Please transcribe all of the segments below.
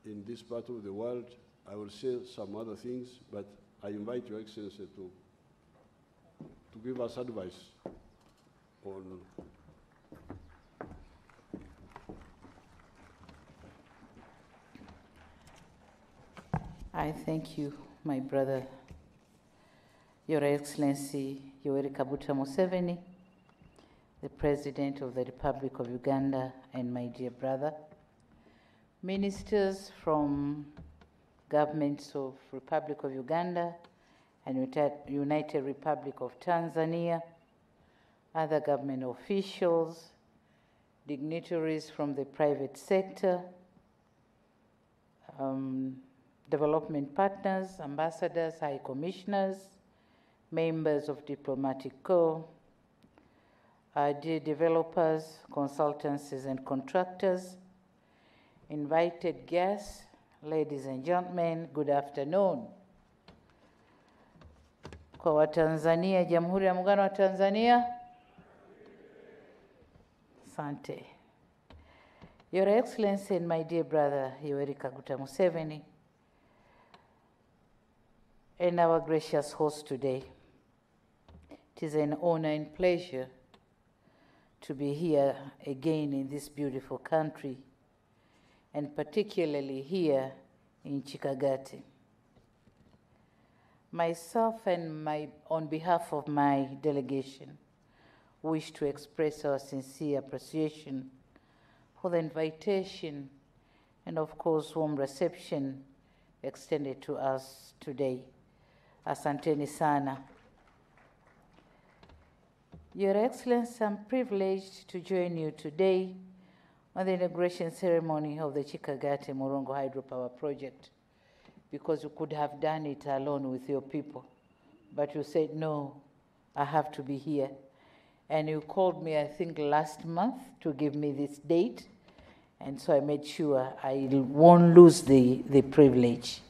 in this part of the world. I will say some other things, but I invite Your Excellency to give us advice on I thank you, my brother, Your Excellency Yoweri Kaguta Museveni, the President of the Republic of Uganda, and my dear brother, ministers from governments of Republic of Uganda and United Republic of Tanzania, other government officials, dignitaries from the private sector, development partners, ambassadors, high commissioners, members of diplomatic corps, dear developers, consultancies, and contractors, invited guests, ladies and gentlemen, good afternoon. Kwa Watanzania, Jamhuri ya Muungano wa Tanzania. Asante. Your Excellency and my dear brother, Yoweri Kaguta Museveni, and our gracious host today, it is an honor and pleasure to be here again in this beautiful country, and particularly here in Chikagati. Myself and on behalf of my delegation, wish to express our sincere appreciation for the invitation and, of course, warm reception extended to us today. Asanteni sana. Your Excellency, I'm privileged to join you today on the inauguration ceremony of the Chikagati Morongo Hydropower Project, because you could have done it alone with your people. But you said, no, I have to be here. And you called me, I think, last month to give me this date. And so I made sure I won't lose the privilege.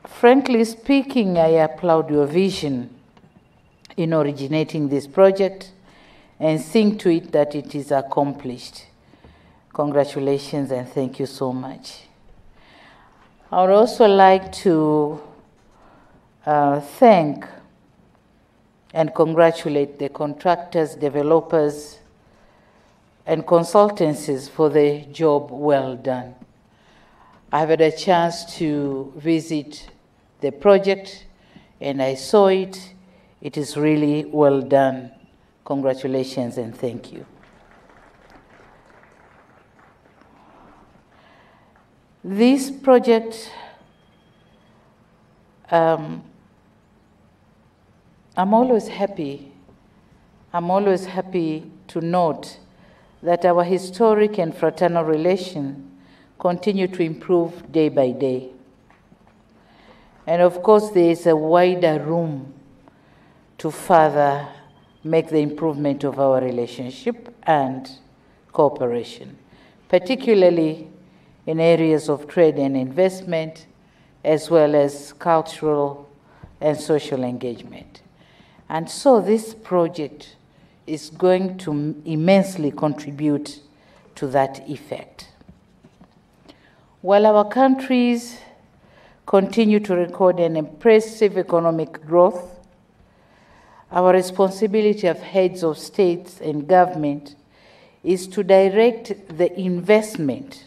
Frankly speaking, I applaud your vision in originating this project and seeing to it that it is accomplished. Congratulations and thank you so much. I would also like to thank and congratulate the contractors, developers, and consultancies for the job well done. I've had a chance to visit the project and I saw it. It is really well done. Congratulations and thank you. This project, I'm always happy to note that our historic and fraternal relations continue to improve day by day. And of course, there is a wider room to further make the improvement of our relationship and cooperation, particularly in areas of trade and investment, as well as cultural and social engagement. And so this project is going to immensely contribute to that effect. While our countries continue to record an impressive economic growth, our responsibility as heads of states and government is to direct the investment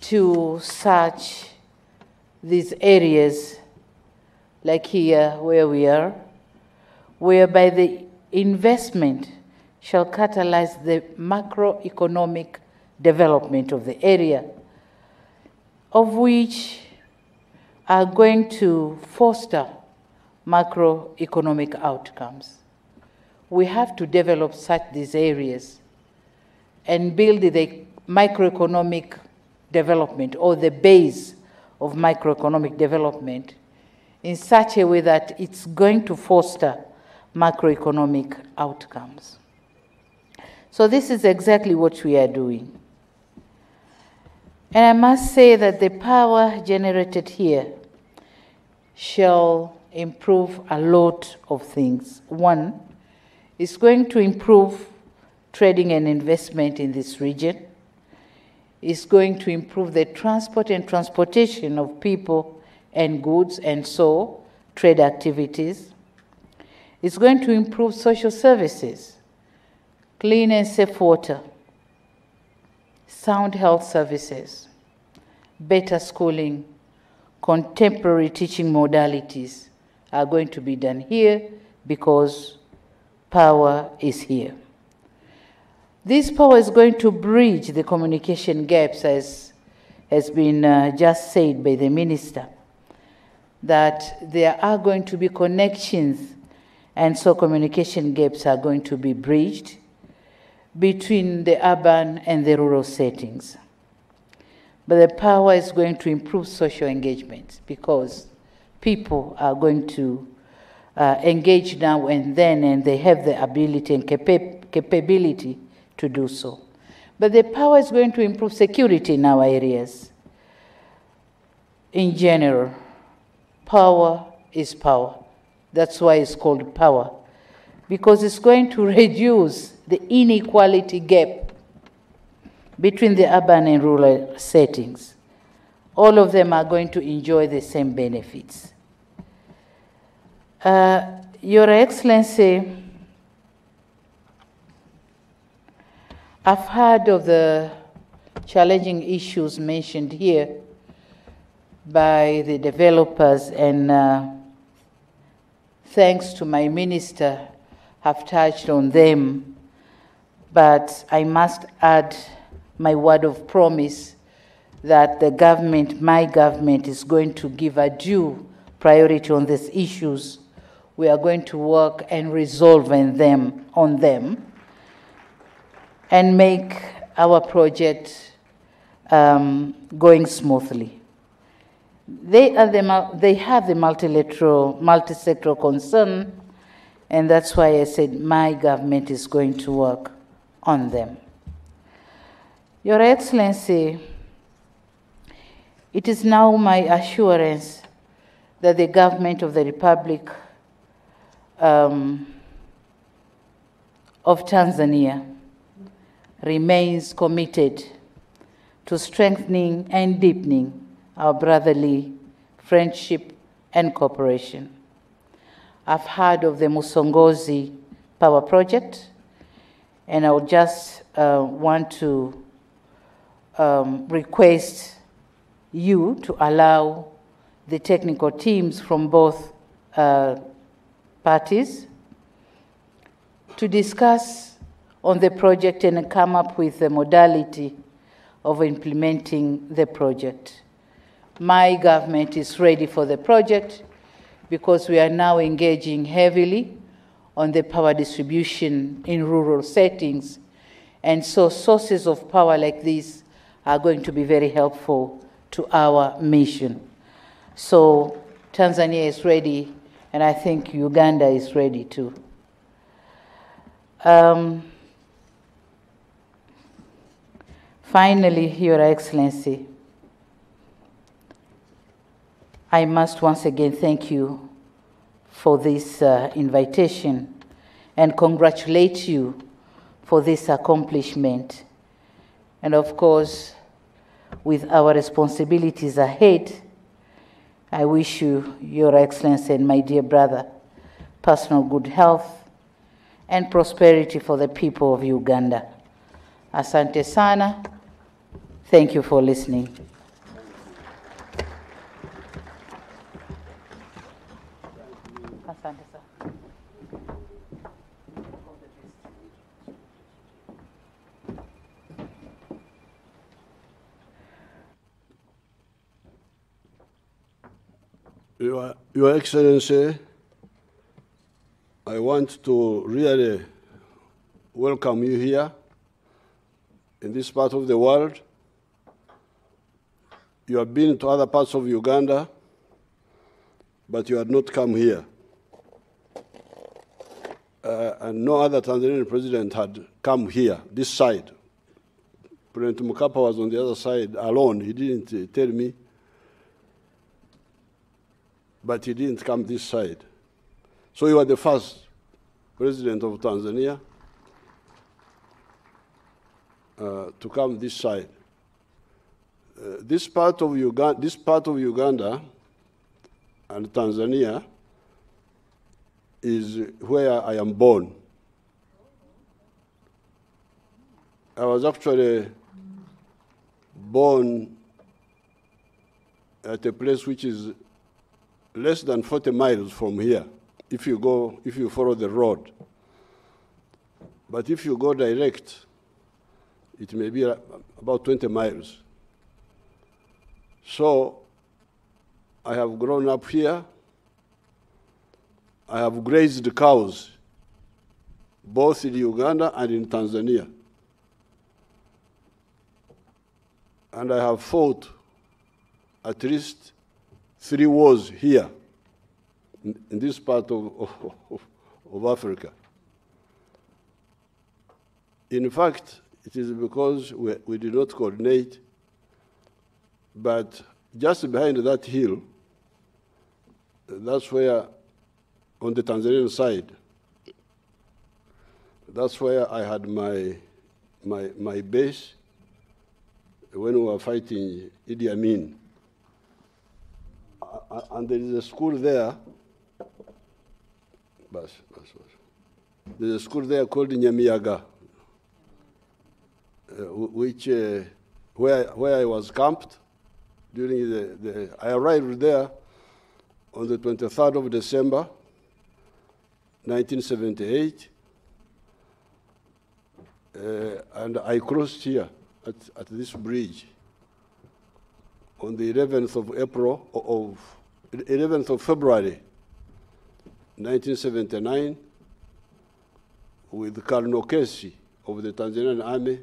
to such these areas like here where we are, whereby the investment shall catalyze the macroeconomic development of the area, of which are going to foster macroeconomic outcomes. We have to develop these areas and build the microeconomic development or the base of microeconomic development in such a way that it's going to foster macroeconomic outcomes. So this is exactly what we are doing. And I must say that the power generated here shall improve a lot of things. One, it's going to improve trading and investment in this region. It's going to improve the transport and transportation of people and goods, and so trade activities. It's going to improve social services, clean and safe water, sound health services, better schooling, contemporary teaching modalities are going to be done here because power is here. This power is going to bridge the communication gaps, as has been just said by the minister, that there are going to be connections, and so communication gaps are going to be bridged between the urban and the rural settings. But the power is going to improve social engagement because people are going to engage now and then, and they have the ability and capability to do so. But the power is going to improve security in our areas. In general, power is power. That's why it's called power, because it's going to reduce the inequality gap between the urban and rural settings. All of them are going to enjoy the same benefits. Your Excellency, I've heard of the challenging issues mentioned here by the developers, and thanks to my minister, have touched on them. But I must add my word of promise that the government, my government, is going to give a due priority on these issues. We are going to work and resolve on them and make our project going smoothly. They have the multi-sectoral concern, and that's why I said my government is going to work on them. Your Excellency, it is now my assurance that the government of the Republic of Tanzania remains committed to strengthening and deepening our brotherly friendship and cooperation. I've heard of the Musongozi Power Project, and I would just want to request you to allow the technical teams from both parties to discuss on the project and come up with a modality of implementing the project. My government is ready for the project because we are now engaging heavily on the power distribution in rural settings, and so sources of power like this are going to be very helpful to our mission. So Tanzania is ready, and I think Uganda is ready too. Finally, Your Excellency, I must once again thank you for this invitation and congratulate you for this accomplishment. And of course, with our responsibilities ahead, I wish you, Your Excellency, and my dear brother, personal good health and prosperity for the people of Uganda. Asante sana. Thank you for listening. Asante sana. Your Excellency, I want to really welcome you here in this part of the world. You have been to other parts of Uganda, but you had not come here. And no other Tanzanian president had come here, this side. President Mkapa was on the other side alone. He didn't tell me, but he didn't come this side. So you are the first president of Tanzania to come this side. This part of Uganda and Tanzania is where I am born. I was actually born at a place which is less than 40 miles from here, if you follow the road. But if you go direct, it may be about 20 miles. So I have grown up here. I have grazed cows, both in Uganda and in Tanzania. And I have fought at least 3 wars here, in this part of Africa. In fact, it is because we did not coordinate, but just behind that hill, that's where, on the Tanzanian side, that's where I had my base when we were fighting Idi Amin. And there is a school there, there's a school there called Nyamiyaga, where I was camped during I arrived there on the 23rd of December, 1978, and I crossed here at this bridge on the 11th of February, 1979, with Colonel Kesi of the Tanzanian Army,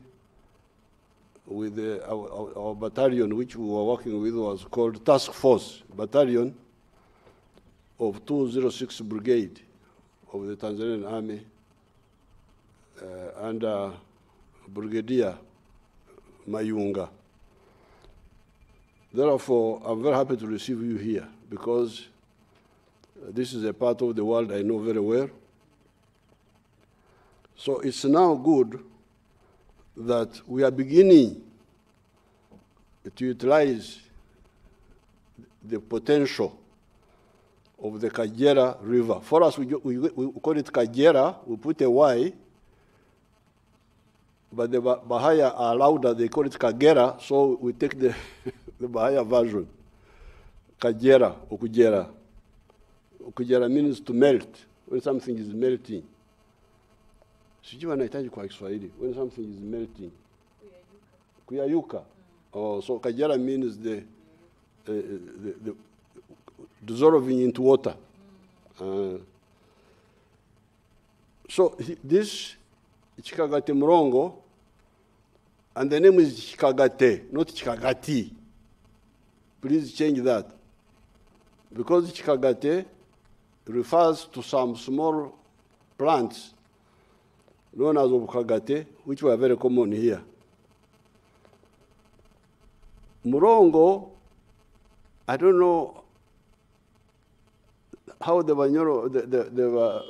with our battalion, which we were working with, was called Task Force Battalion of 206 Brigade of the Tanzanian Army, under Brigadier Mayunga. Therefore, I'm very happy to receive you here, because this is a part of the world I know very well. So it's now good that we are beginning to utilize the potential of the Kagera River. For us, we call it Kagera, we put a Y, but the Bahaya are louder, they call it Kagera, so we take the Bahaya version. Kagera, Okugera. Okugera means to melt, when something is melting. Sijui wanahitaji kwa Kiswahili, when something is melting. Kuyayuka. Oh, so Kagera means the dissolving into water. So this Chikagate Murongo, and the name is Chikagate, not Chikagati. Please change that. Because Chikagate refers to some small plants known as Okagate, which were very common here. Murongo, I don't know how the Banyoro, they were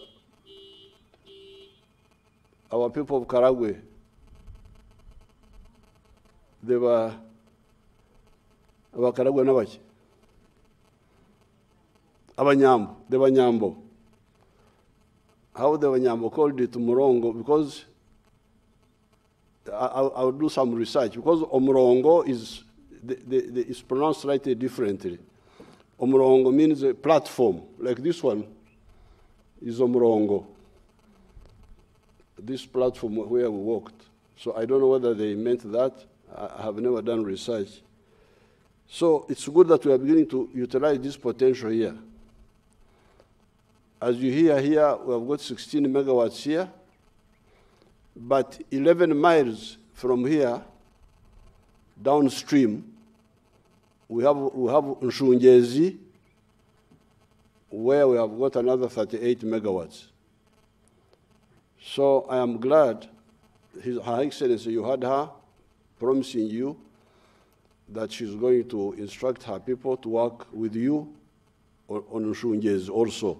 our people of Karagwe, they were our Karagwe Nabachi. Abanyambo, the Banyambo. How the Banyambo called it Murongo, because I'll do some research, because Omurongo is pronounced slightly differently. Omurongo means a platform, like this one is Omurongo. This platform where we walked. So I don't know whether they meant that. I have never done research. So it's good that we are beginning to utilize this potential here. As you hear here, we have got 16 megawatts here, but 11 miles from here, downstream, we have Nshungezi, where we have got another 38 megawatts. So I am glad Her Excellency, you had her promising you that she's going to instruct her people to work with you on Nshungezi also.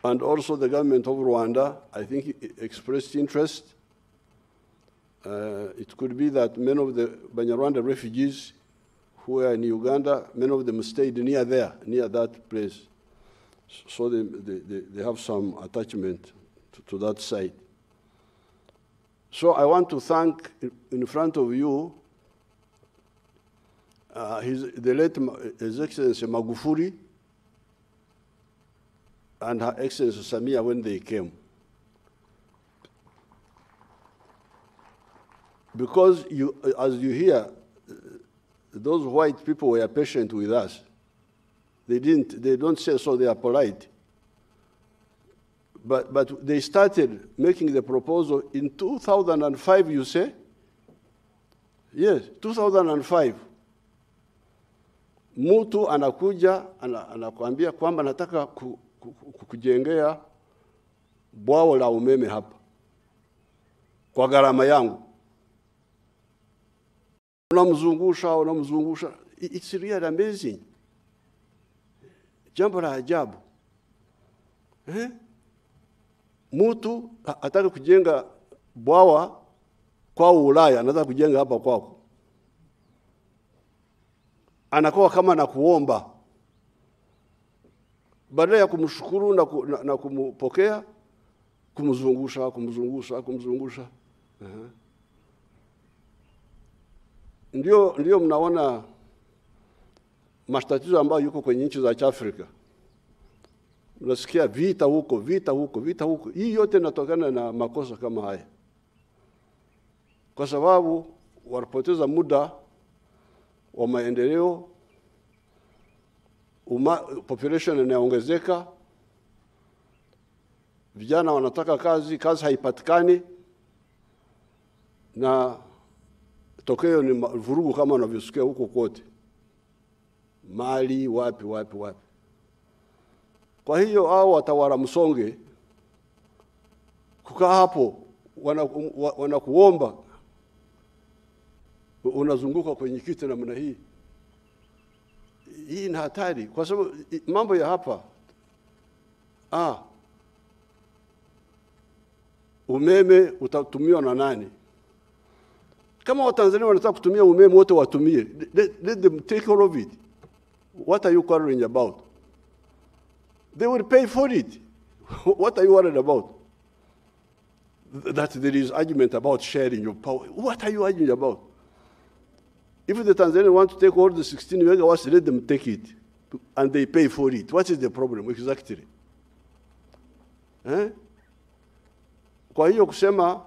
And also the government of Rwanda, I think, expressed interest. It could be that many of the Banyarwanda refugees who are in Uganda, many of them stayed near there, near that place. So they have some attachment to that site. So I want to thank in front of you the late His Excellency Magufuli and Her Excellency Samia when they came. Because as you hear, those white people were patient with us. They don't say so, they are polite. But they started making the proposal in 2005, you say? Yes, 2005. Mtu anakuja, anakuambia kwamba nataka kujengea bwawa la umeme hapa kwa gharama yangu. Unamzungusha. It's really amazing. Jambo la ajabu. Mtu ataka kujenga bwawa kwa Ulaya, anataka kujenga hapa kwako. Anakuwa kama na kuomba. Badala ya kumshukuru na kumpokea, kumzungusha. Ndio mnaona matatizo ambayo yuko kwenye nchi za Afrika. Mnasikia vita huko. Hii yote inatokana na makosa kama haya. Kwa sababu wanapoteza muda wa maendeleo, population inaongezeka, vijana wanataka kazi haipatikani, na tokeo ni vurugu kama unavyosikia huko kote. Mali wapi. Kwa hiyo hao watawala msonge kukaa hapo wanakuomba, unazunguka kwenye kiti namna hii. Hii ni hatari kwa sababu mambo ya hapa umeme utatumiwa na nani? Kama Watanzania wanataka kutumia umeme wote watumie. Let them take all of it. What are you worrying about? They will pay for it. What are you worried about? That there is argument about sharing your power. What are you arguing about? If the Tanzanians want to take all the 16 megawatts, let them take it. And they pay for it. What is the problem exactly? Kwa hiyo kusema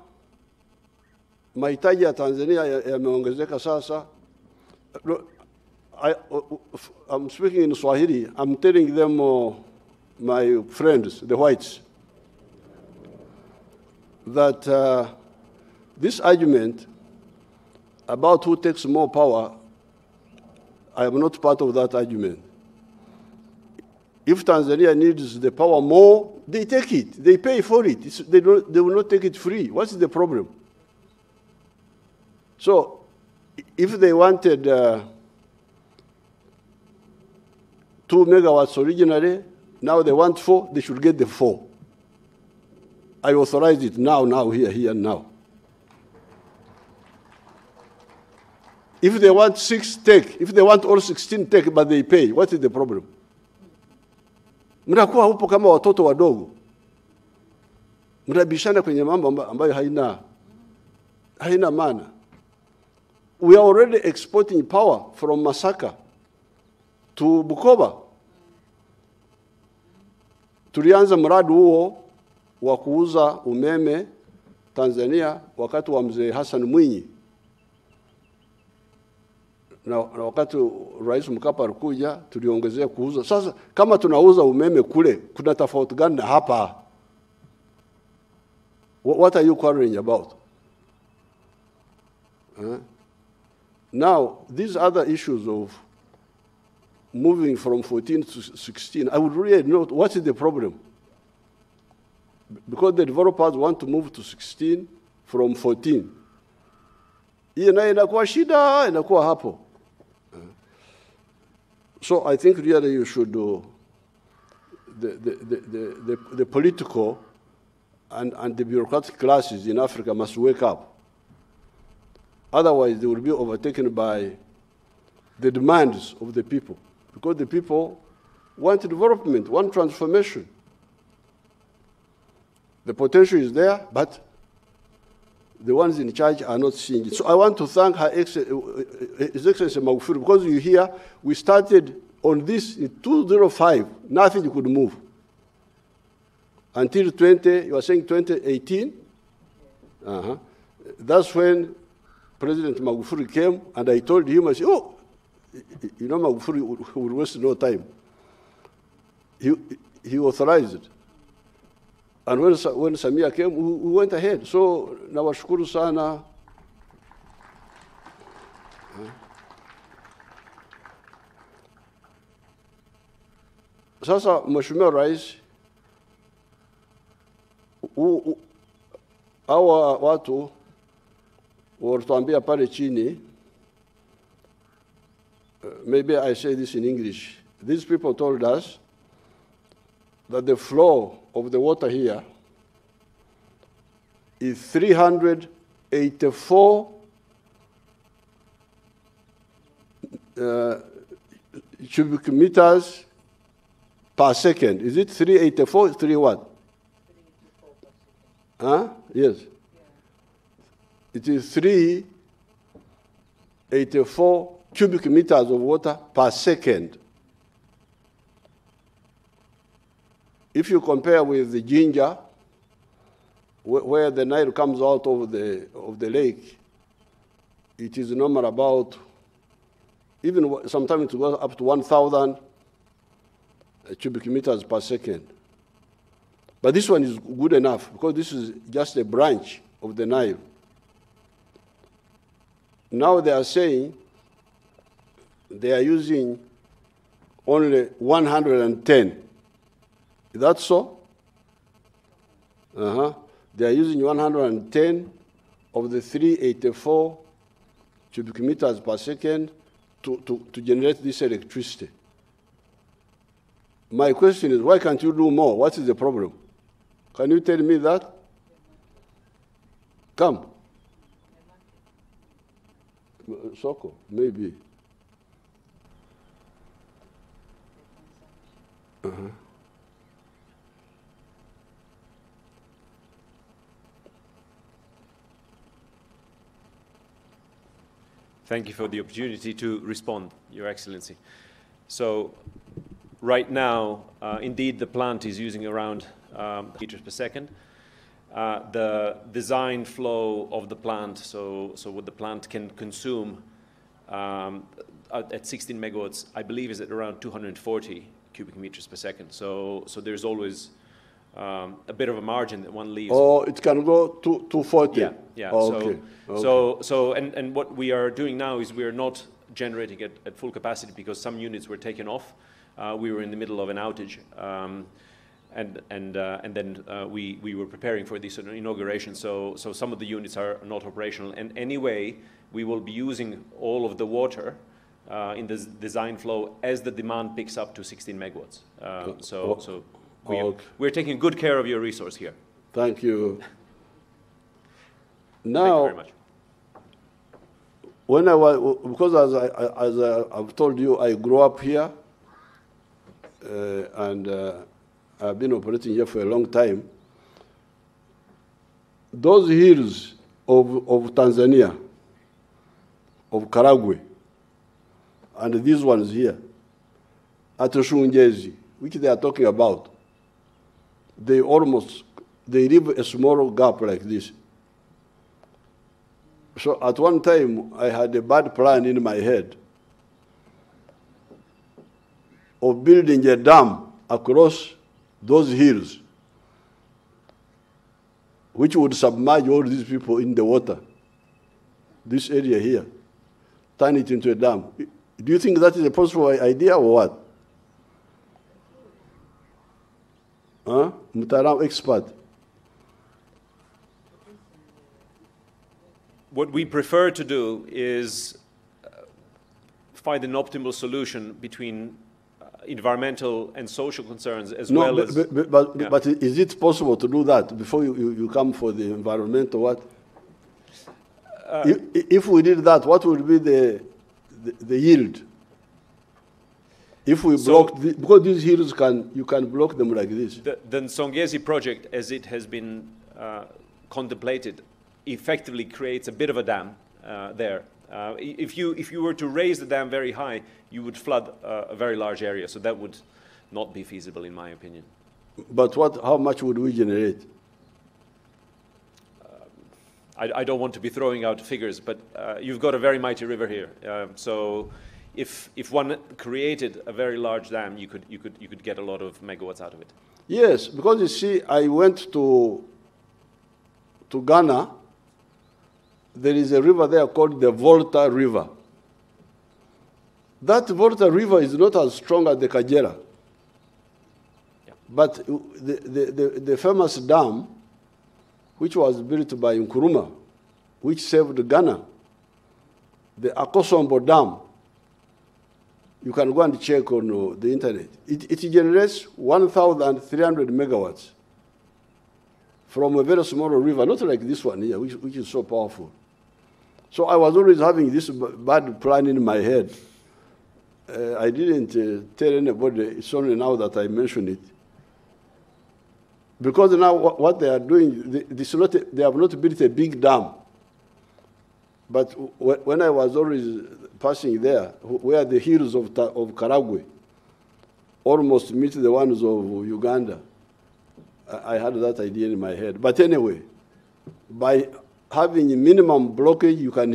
mahitaji ya Tanzania yameongezeka sasa. I'm speaking in Swahili. I'm telling them, my friends, the whites, that this argument about who takes more power, I am not part of that argument. If Tanzania needs the power more, they take it. They pay for it. They will not take it free. What's the problem? So, if they wanted 2 megawatts originally, now they want 4, they should get the 4. I authorize it now, here, now. If they want 6, take. If they want all 16, take, but they pay. What is the problem? Mnakuwa hupo kama watoto wadogo. Mnabishana kwenye mambo ambayo haina maana. We are already exporting power from Masaka to Bukoba. Tulianza mradi huo wa kuuza umeme Tanzania wakati wa mzee Hassan Mwinyi. Na wakati Rais Mkapa alikuja tuliongezea kuuza. Sasa kama tunauza umeme kule, kuna tofauti gani na hapa? What are you worrying about? Now, these other issues of moving from 14 to 16, I would really know what is the problem. Because the developers want to move to 16 from 14. Hii nayo inakuwa shida, inakuwa hapo. So I think really you should the political and the bureaucratic classes in Africa must wake up. Otherwise, they will be overtaken by the demands of the people, because the people want development, want transformation. The potential is there, but the ones in charge are not seeing it. So I want to thank His Excellency Magufuli, because you hear, we started on this in 2005, nothing could move. Until you are saying 2018? That's when President Magufuli came, and I told him, I said, oh, you know, Magufuli will waste no time. He authorized it. And when Samia came, we went ahead. So, nawashukuru sana. Sasa, Mheshimiwa Rais, hawa watu walituambia pale chini, maybe I say this in English. These people told us that the flow of the water here is 384 cubic meters per second. Is it 384? 3 what? 384 per second. Huh? Yes. Yeah. It is 384 cubic meters of water per second. If you compare with the Jinja, where the Nile comes out of the lake, it is normal about, even sometimes it goes up to 1,000 cubic meters per second. But this one is good enough, because this is just a branch of the Nile. Now they are saying they are using only 110. Is that so? They are using 110 of the 384 cubic meters per second to generate this electricity. My question is, why can't you do more? What is the problem? Can you tell me that? Come. Soko, maybe. Thank you for the opportunity to respond, Your Excellency. So, right now, indeed, the plant is using around meters per second. The design flow of the plant, so what the plant can consume at 16 megawatts, I believe, is at around 240 cubic meters per second. So there's always a bit of a margin that one leaves. Oh, it can go to 240. Yeah, yeah. Oh, okay. And what we are doing now is we are not generating at full capacity, because some units were taken off. We were in the middle of an outage, and then we were preparing for this inauguration. So some of the units are not operational. And anyway, we will be using all of the water in the design flow as the demand picks up to 16 megawatts. We're taking good care of your resource here. Thank you. Now, thank you very much. When I was, because as I've told you, I grew up here, and I've been operating here for a long time. Those hills of Tanzania, of Karagwe, and these ones here, at Shungezi, which they are talking about, they leave a small gap like this. So at one time, I had a bad plan in my head of building a dam across those hills, which would submerge all these people in the water, this area here, turn it into a dam. Do you think that is a possible idea or what? Huh? Mutaram expert. What we prefer to do is find an optimal solution between environmental and social concerns as well as... But is it possible to do that before you come for the environment or what? If we did that, what would be the yield? If we block, because these hills you can block them like this. The Nsongezi project, as it has been contemplated, effectively creates a bit of a dam there. If you were to raise the dam very high, you would flood a very large area, so that would not be feasible, in my opinion. But how much would we generate? I don't want to be throwing out figures, but you've got a very mighty river here. So if one created a very large dam, you could get a lot of megawatts out of it. Yes, because you see, I went to Ghana. There is a river there called the Volta River. That Volta River is not as strong as the Kagera. Yeah. But the famous dam, which was built by Nkrumah, which saved Ghana, the Akosombo Dam, you can go and check on the internet. It generates 1,300 megawatts from a very small river, not like this one here, which is so powerful. So I was always having this bad plan in my head. I didn't tell anybody, it's only now that I mention it. Because now what they are doing, they have not built a big dam. But when I was always passing there, where the hills of Karagwe almost meet the ones of Uganda, I had that idea in my head. But anyway, by having a minimum blockage, we can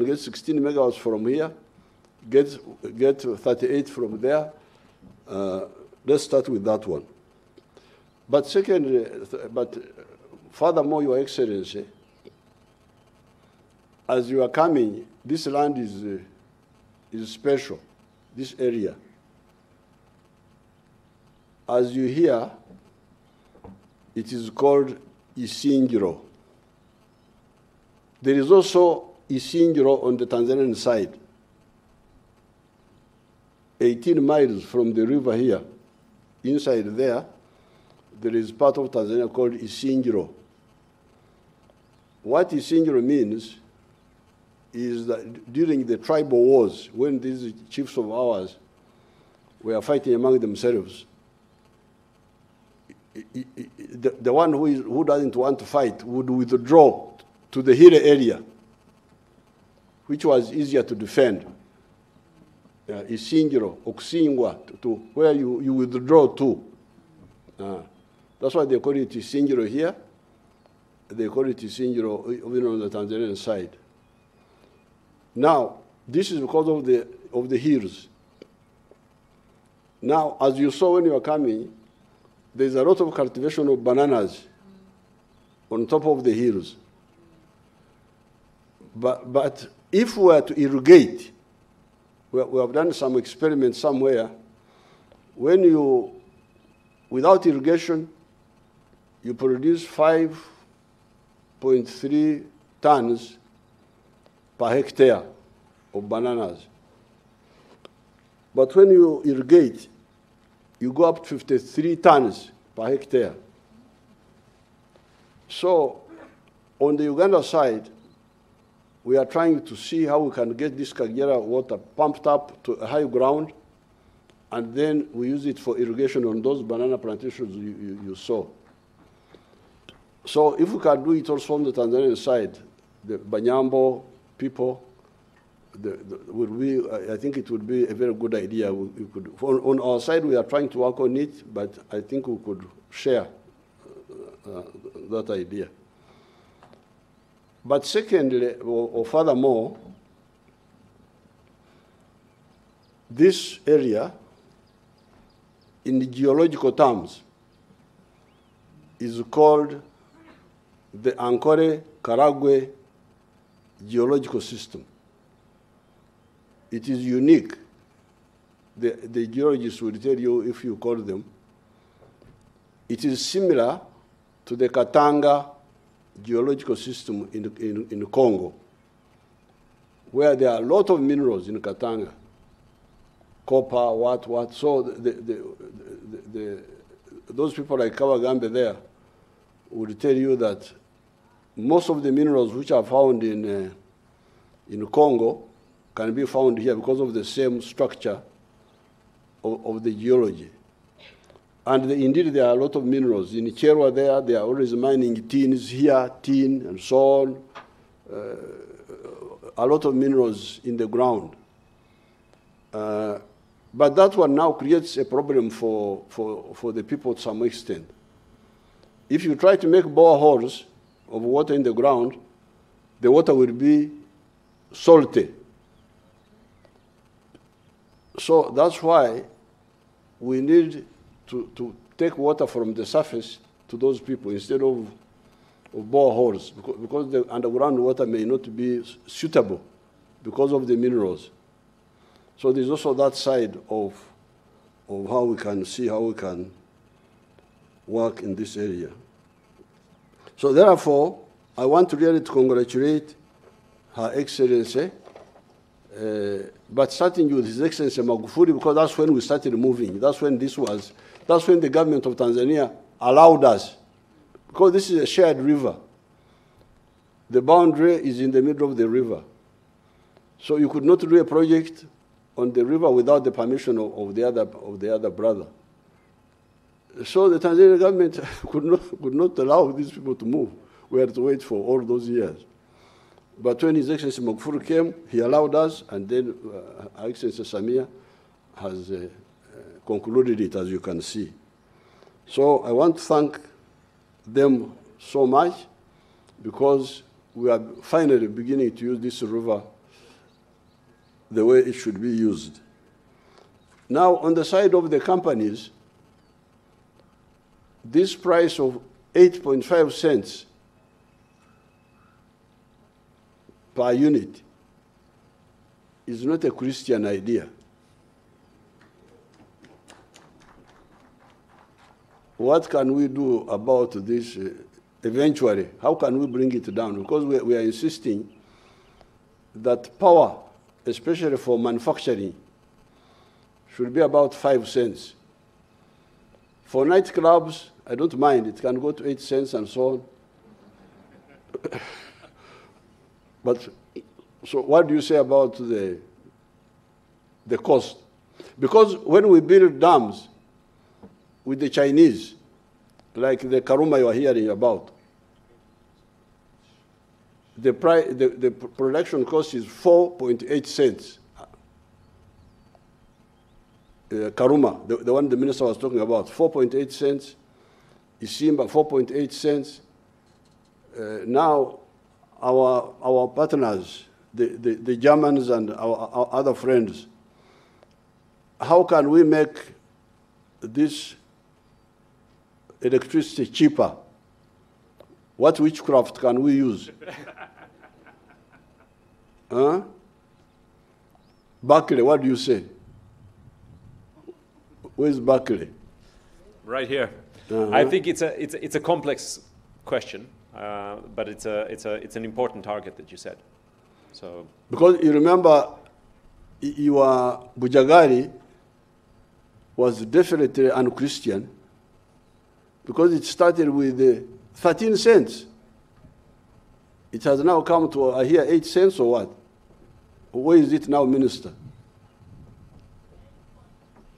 get 16 megawatts from here, get 38 from there. Let's start with that one. But furthermore, Your Excellency, as you are coming, this land is special, this area. As you hear, it is called Isingiro. There is also Isingiro on the Tanzanian side, 18 miles from the river here. Inside there is part of Tanzania called Isingiro. What Isingiro means is that during the tribal wars, when these chiefs of ours were fighting among themselves, the one who doesn't want to fight would withdraw to the hill area, which was easier to defend. Isingiro, Okusingwa, to where you withdraw to. That's why they call it Isingiro here. They call it Isingiro even on the Tanzanian side. Now, this is because of the hills. Now, as you saw when you were coming, there's a lot of cultivation of bananas on top of the hills. But if we were to irrigate, we have done some experiments somewhere, without irrigation, you produce 5.3 tons per hectare of bananas. But when you irrigate, you go up to 53 tons per hectare. So on the Uganda side, we are trying to see how we can get this Kagera water pumped up to a high ground, and then we use it for irrigation on those banana plantations you saw. So if we can do it also on the Tanzanian side, the Banyambo people, I think it would be a very good idea. We could, on our side, we are trying to work on it, but I think we could share that idea. But secondly, or furthermore, this area, in the geological terms, is called the Ankole-Karagwe geological system. It is unique. The geologists will tell you if you call them. It is similar to the Katanga geological system in Congo, where there are a lot of minerals in Katanga, copper, what. So those people like Kawagambe there would tell you that most of the minerals which are found in Congo can be found here because of the same structure of the geology. And indeed, there are a lot of minerals. In Cherwa they are always mining tins here, tin, and so on. A lot of minerals in the ground. But that one now creates a problem for the people to some extent. If you try to make boreholes of water in the ground, the water will be salty. So that's why we need to take water from the surface to those people instead of boreholes, because the underground water may not be suitable because of the minerals. So there's also that side of how we can see how we can work in this area. So therefore, I want to really congratulate Her Excellency, but starting with His Excellency Magufuli, because that's when we started moving. That's when the government of Tanzania allowed us, because this is a shared river. The boundary is in the middle of the river. So you could not do a project on the river without the permission of the other brother. So the Tanzanian government could not allow these people to move. We had to wait for all those years. But when His Excellency Magufuli came, he allowed us, and then Her Excellency Samia has concluded it, as you can see. So I want to thank them so much, because we are finally beginning to use this river the way it should be used. Now, on the side of the companies, this price of 8.5 cents per unit is not a Christian idea. What can we do about this eventually? How can we bring it down? Because we are insisting that power, especially for manufacturing, should be about 5 cents. For nightclubs, I don't mind. It can go to 8 cents and so on. But so what do you say about the cost? Because when we build dams with the Chinese, like the Karuma you are hearing about, the production cost is 4.8 cents. Karuma, the one the minister was talking about, 4.8 cents. Isimba, 4.8 cents. Now, our partners, the Germans and our other friends, how can we make this electricity cheaper? What witchcraft can we use? Huh? Berkeley, what do you say? Where's Berkeley? Right here. I think it's a complex question, but it's an important target that you said. So because you remember, your Bujagari was definitely un-Christian, because it started with 13 cents. It has now come to, I hear, 8 cents or what? Where is it now, Minister?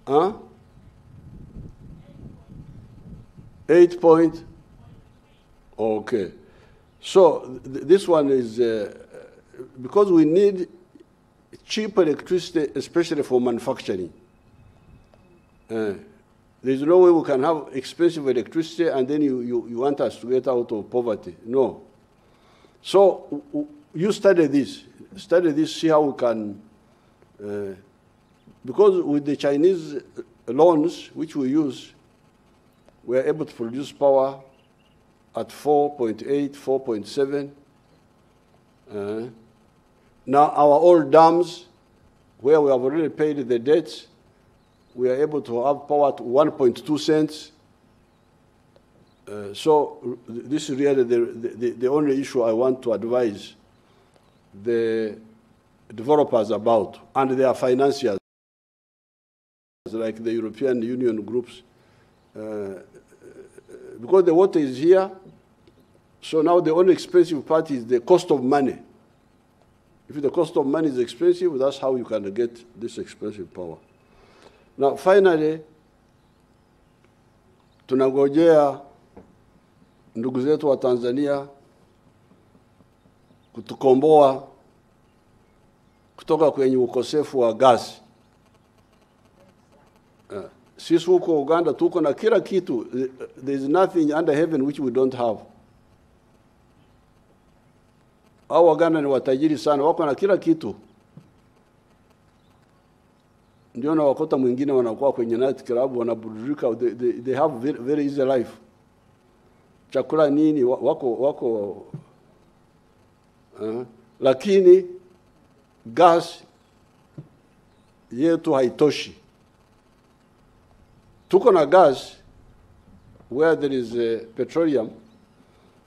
Huh? 8 point? Okay. So this one is, because we need cheap electricity, especially for manufacturing. There's no way we can have expensive electricity and then you want us to get out of poverty. No. So you study this, see how we can, because with the Chinese loans, which we use, we are able to produce power at 4.8, 4.7. Now our old dams, where we have already paid the debts, we are able to have power at 1.2 cents. So this is really the only issue I want to advise the developers about, and their financiers. like the European Union groups, because the water is here, so now the only expensive part is the cost of money. If the cost of money is expensive, that's how you can get this expensive power. Now, finally, tunangojea ndugu zetu wa Tanzania kutukomboa kutoka kwenye ukosefu wa gasi. Sisi huko Uganda tuko na kila kitu. There is nothing under heaven which we don't have. Hao Waganda ni watajiri sana, wako na kila kitu. Ndio na wakota mwingine wanakuwa kwenye night club wanaburudika, they have very easy life. Chakula nini wako lakini gas yetu haitoshi. Tuko na gas where there is petroleum,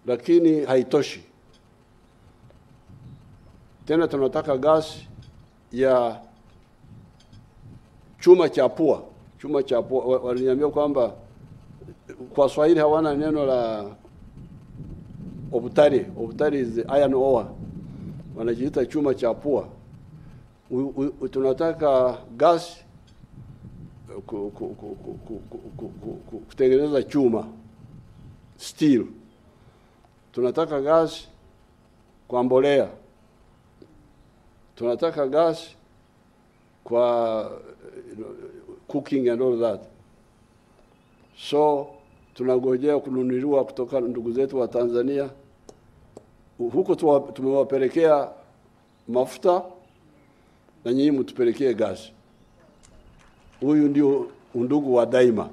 lakini haitoshi. Tena tunataka gas ya chuma cha pua. Chuma cha pua, waliniambia kwamba kwa Swahili hawana neno la obutari. Obutari is iron ore. Wanajiita chuma cha pua. Tunataka gas kutengeneza chuma, steel. Tunataka gas kwa mbolea. Tunataka gas kwa cooking and all that. So tunangojea kununuliwa kutoka ndugu zetu wa Tanzania. Huko tumewapelekea mafuta na nyinyi mtupelekee gas. Huyu ndio undugu wa daima.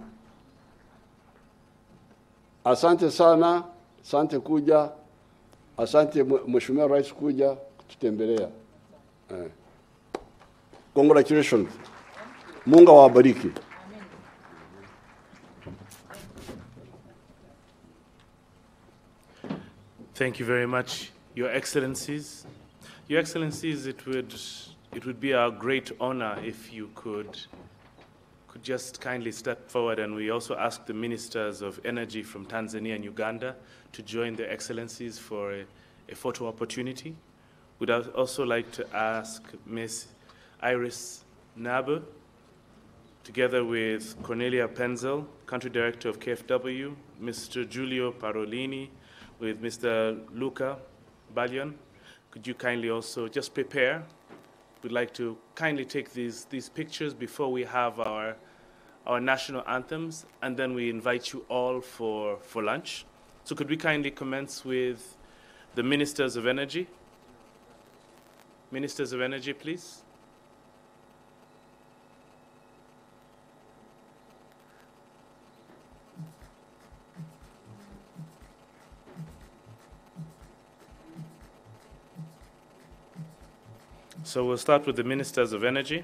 Asante sana, asante kuja, asante Mheshimiwa Rais kuja kututembelea. Congratulations. Mungu awabariki. Thank you very much, Your Excellencies. Your Excellencies, it would be a great honor if you could just kindly step forward, and we also ask the Ministers of Energy from Tanzania and Uganda to join their Excellencies for a photo opportunity. We'd also like to ask Ms. Iris Naber, together with Cornelia Penzel, Country Director of KfW, Mr. Giulio Parolini, with Mr. Luca Baglion. Could you kindly also just prepare? We'd like to kindly take these pictures before we have our national anthems, and then we invite you all for lunch. So could we kindly commence with the Ministers of Energy? Ministers of Energy, please. So we'll start with the Ministers of Energy.